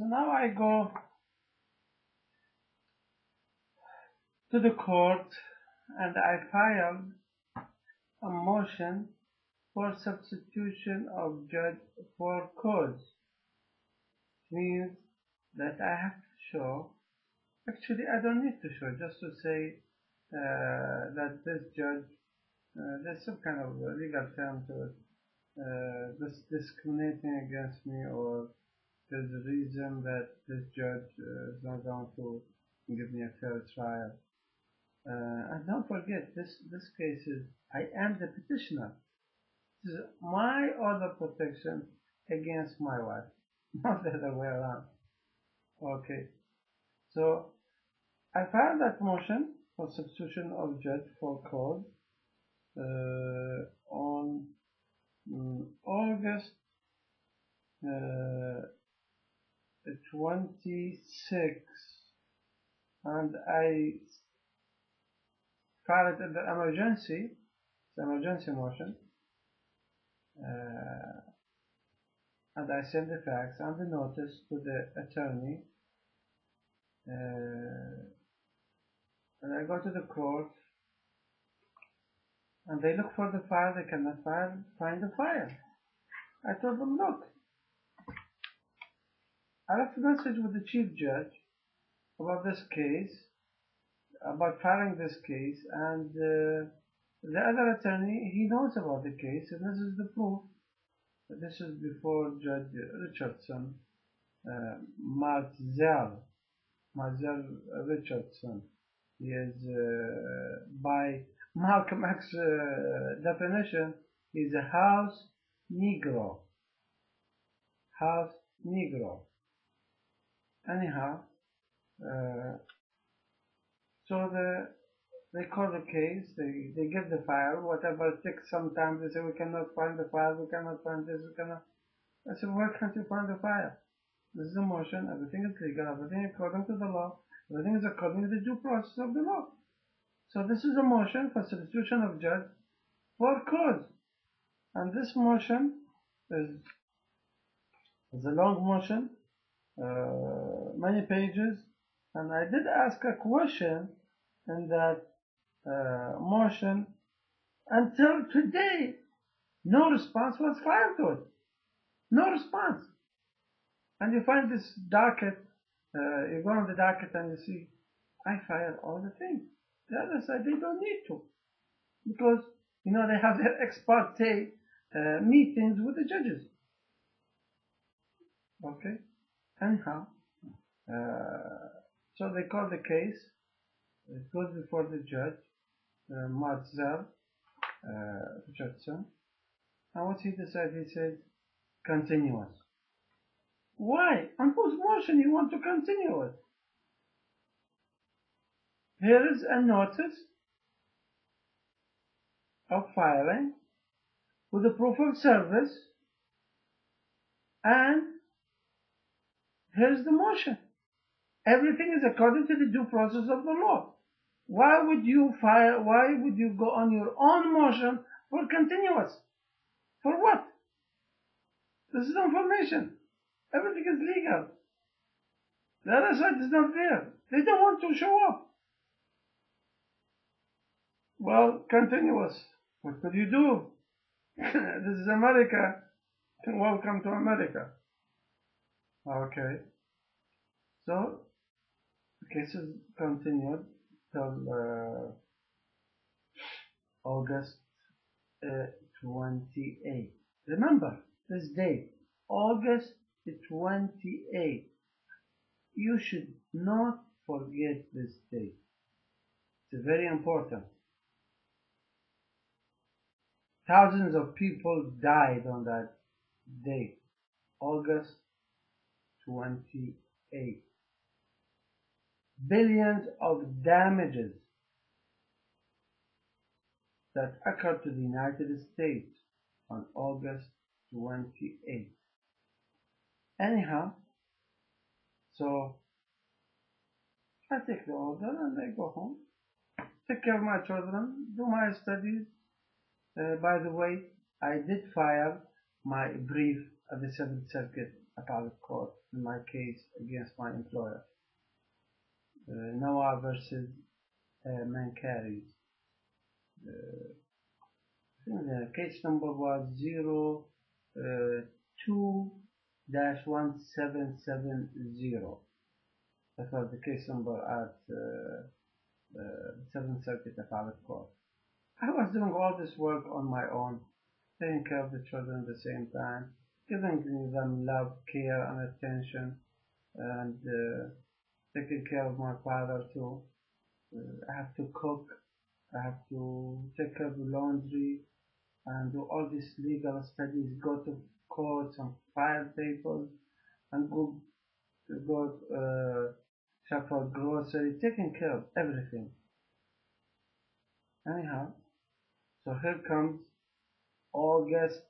So now I go to the court and I file a motion for substitution of judge for cause. It means that I have to show, actually I don't need to show, just to say that this judge, there's some kind of legal term to it, this discriminating against me, or there's a reason that this judge is not going to give me a fair trial. And don't forget, this case is, I am the petitioner. This is my order protection against my wife, not the other way around. Okay, so I filed that motion for substitution of judge for cause on August 26th, and I filed it under emergency. It's an emergency motion, and I send the fax and the notice to the attorney, and I go to the court, and they look for the file. They cannot find the file. I told them, look, I left a message with the chief judge about this case, about filing this case, and the other attorney, he knows about the case, and this is the proof. This is before Judge Richardson, Marzell Richardson. He is, by Malcolm X definition, he's a house Negro. House Negro. Anyhow, so they call the case, they get the file, whatever it takes. Sometimes they say, we cannot find the file, we cannot find this, we cannot. I said, why can't you find the file? This is a motion, everything is legal, everything is according to the law, everything is according to the due process of the law. So this is a motion for substitution of judge for cause. And this motion is a long motion, many pages, and I did ask a question in that motion. Until today, no response was filed to it. No response. And you find this docket, you go on the docket and you see, I filed all the things. The other side, they don't need to, because, you know, they have their ex parte meetings with the judges. Okay? Anyhow, so they call the case, it goes before the judge, Marzell Richardson, and what he decided, he said, continuous. Why? On whose motion you want to continue it? Here is a notice of filing with a proof of service, and here's the motion. Everything is according to the due process of the law. Why would you file? Why would you go on your own motion for continuous? For what? This is information. Everything is legal. The other side is not there. They don't want to show up. Well, continuous. What could you do? This is America. Welcome to America. Okay. So, the case is continued till August 28th. Remember this date, August 28th. You should not forget this date. It's very important. Thousands of people died on that date, August 28th. Billions of damages that occurred to the United States on August 28th. Anyhow, so I take the order and I go home, take care of my children, do my studies. By the way, I did file my brief at the 7th Circuit appellate court in my case against my employer. Noah versus Mankaris. I think the case number was 02-1770. That was the case number at 7th Circuit Appellate Court. I was doing all this work on my own, taking care of the children at the same time, giving them love, care, and attention, and taking care of my father too. I have to cook, I have to take care of the laundry, and do all these legal studies, go to courts and file papers, and go shop for grocery, taking care of everything. Anyhow, so here comes August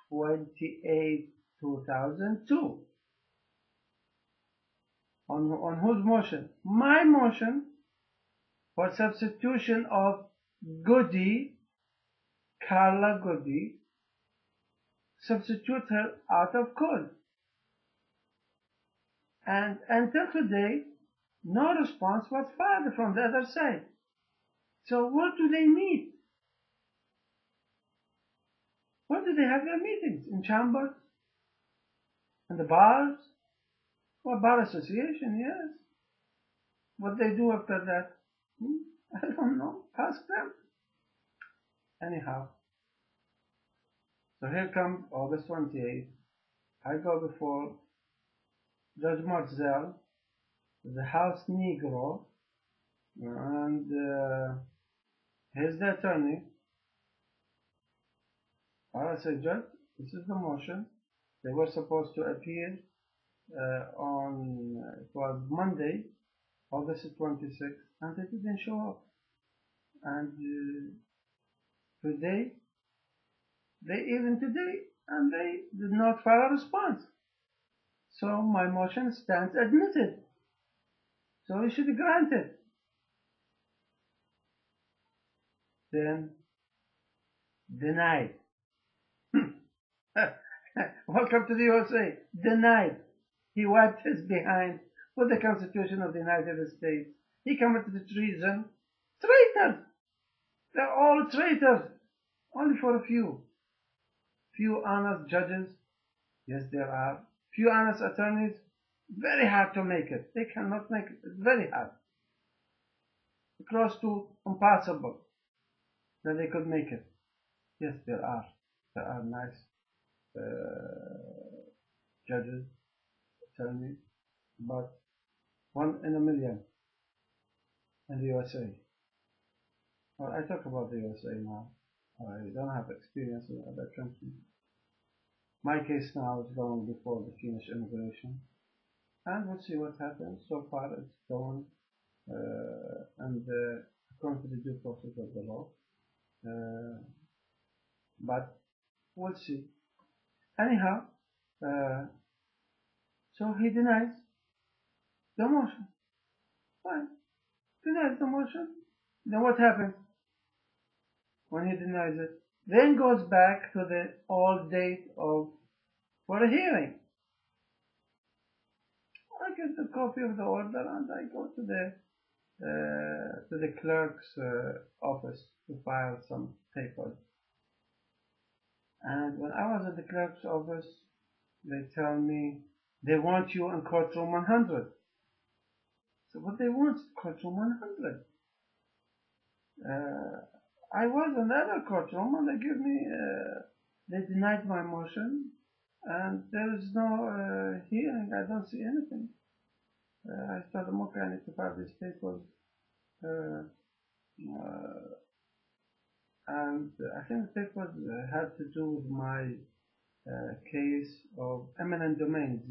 28, 2002. On whose motion? My motion for substitution of Goody, Carla Goody, substitute her out of court. And until today, no response was filed from the other side. So where do they meet? Where do they have their meetings? In chambers? In the bars? Or bar association, yes. What they do after that? I don't know. Ask them. Anyhow, so here comes August 28th. I go before Judge Marzel, the House Negro, and he's the attorney. I say, Judge, this is the motion. They were supposed to appear on, it was Monday, August 26th, and they didn't show up. And today, and they did not file a response. So my motion stands admitted. So it should be granted. Then denied. Welcome to the USA. Denied. He wiped his behind with the Constitution of the United States. He committed treason. Traitors! They're all traitors. Only for a few. Few honest judges. Yes, there are. Few honest attorneys. Very hard to make it. They cannot make it. It's very hard. Close to impossible that they could make it. Yes, there are. There are nice judges, attorneys, but one in a million in the USA. Well, I talk about the USA now. I don't have experience in other countries. My case now is going before the Finnish immigration, and we'll see what happens. So far, it's going, and according to the due process of the law. But we'll see. Anyhow, so he denies the motion. Fine. Denies the motion. Then what happens when he denies it? Then goes back to the old date of for a hearing. I get the copy of the order and I go to the clerk's office to file some papers. And when I was at the clerk's office, they tell me they want you in courtroom 100. So what they want is courtroom 100. I was in the other courtroom and they denied my motion, and there is no hearing. I don't see anything. I told them, okay, I need to file these papers. And I think the papers had to do with my case of eminent domain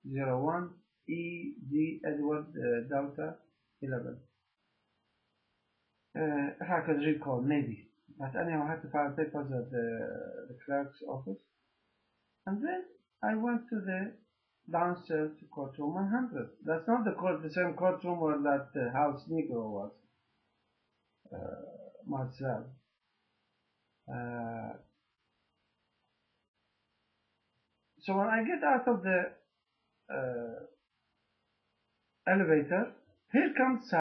001 ED Edward Delta 11. If I could recall, maybe. But anyhow, I had to file papers at the clerk's office. And then I went to the downstairs to courtroom 100. That's not the same courtroom where that House Negro was, Marcel. So when I get out of the uh, elevator, here comes